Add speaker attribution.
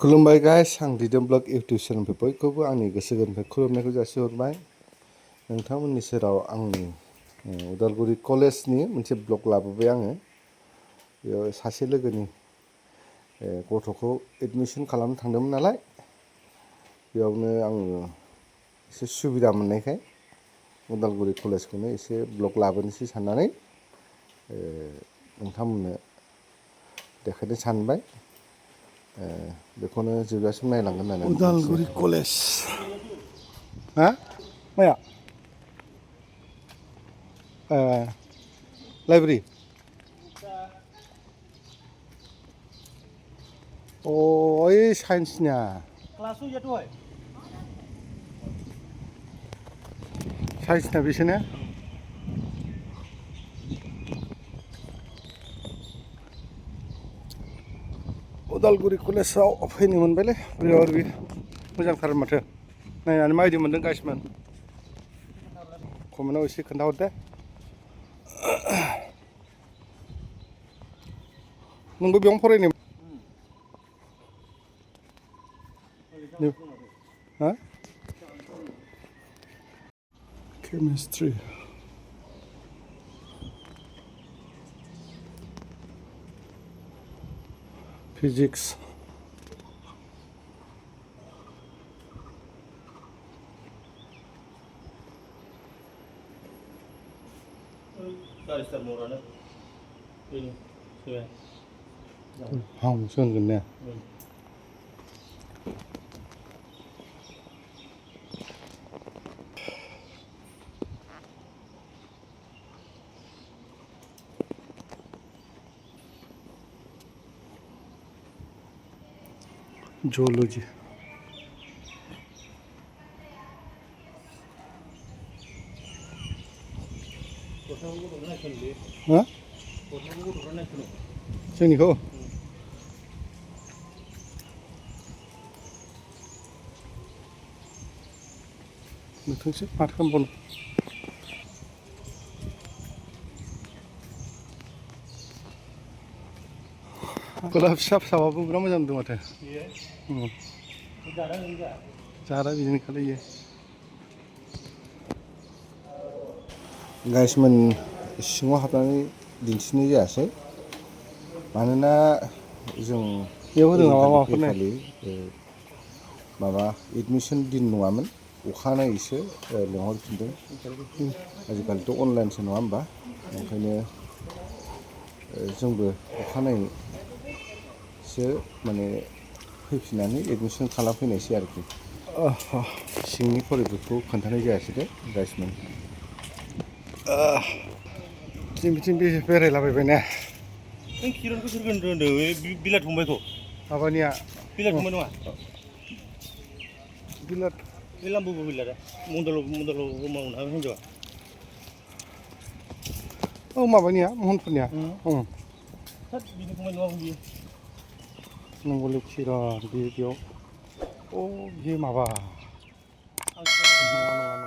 Speaker 1: खुलुमबाय गाइस आं दिदोम ब्लग इउटिउब चेनेलनिफ्राय बयखौबो आंनि गोसो गोरबोनिफ्राय खुलुमनायखौ जासिहरबाय। नोंथांमोननि सेराव आंनि उदालगुरि कलेजनि मोनसे ब्लग लाबोबाय आङो। बेयाव सासे लोगोनि गथ'खौ एडमिसन खालामनो थांदोंमोन नालाय, बेयावनो आङो एसे सुबिदा मोननायखाय उदालगुरि कलेजखौनो एसे ब्लग लाबोनोसै साननानै नोंथांमोननो देखायनो सानबाय। बेखौनो जोबजासिम नायलांगोन होननानै उदालगुरि कलेज हा माया लाइब्रेरि अ ओइ साइन्सनिया साइन्सना बेसोनो उदालगुरि कलेजाव फैनो मोनबायलै बेयाव मोजांथार माथो नायनानै माबायदि मोनदों गाइसमोन कमेन्टआव एसे खोन्थाहरदो। नोंबो बेयावनो फरायनो हा केमिस्ट्रि फिजिक्स हांसो होनगोन ने जूलॉजी हाँ जोंनिखौ नुथोंसै माथो खालामबावनो गलाब फिसा फिसाबाबो बिराद मोजां नुदों माथो जारा बिदिनो खालायो गाइसमोन सिङाव हाबनानै दिन्थिनाय जायासै मानोना जों फैखालि माबा एडमिसन दिन नङामोन अखानायैसो लिंहरफिनदों आजिखालिथ' अनलाइनसो नङा होमबा ओंखायनो जोंबो अखानायैसो माने फैफिननानै एडमिसन खालामफैनायसै आरोखि सिंनि परिबेखखौ खोन्थानाय जायासै दे गाइसमोन जों बिथिं बेरायलाबायबाय ने
Speaker 2: नों किरणखौ सोर होनदों बिलाट फंबायखौ
Speaker 1: माबानिया
Speaker 2: बिलाट फंबाय नङा
Speaker 1: बिलाट
Speaker 2: बे लाम्बोबो बिलाटा मण्डलाव मावनो हागोन हिन्जावा
Speaker 1: औ माबानिया महनफुरनिया
Speaker 2: थोद बिनि फंबाय नङा बियो
Speaker 1: नंगौलै किरण बेयाव अ बियो माबा नङा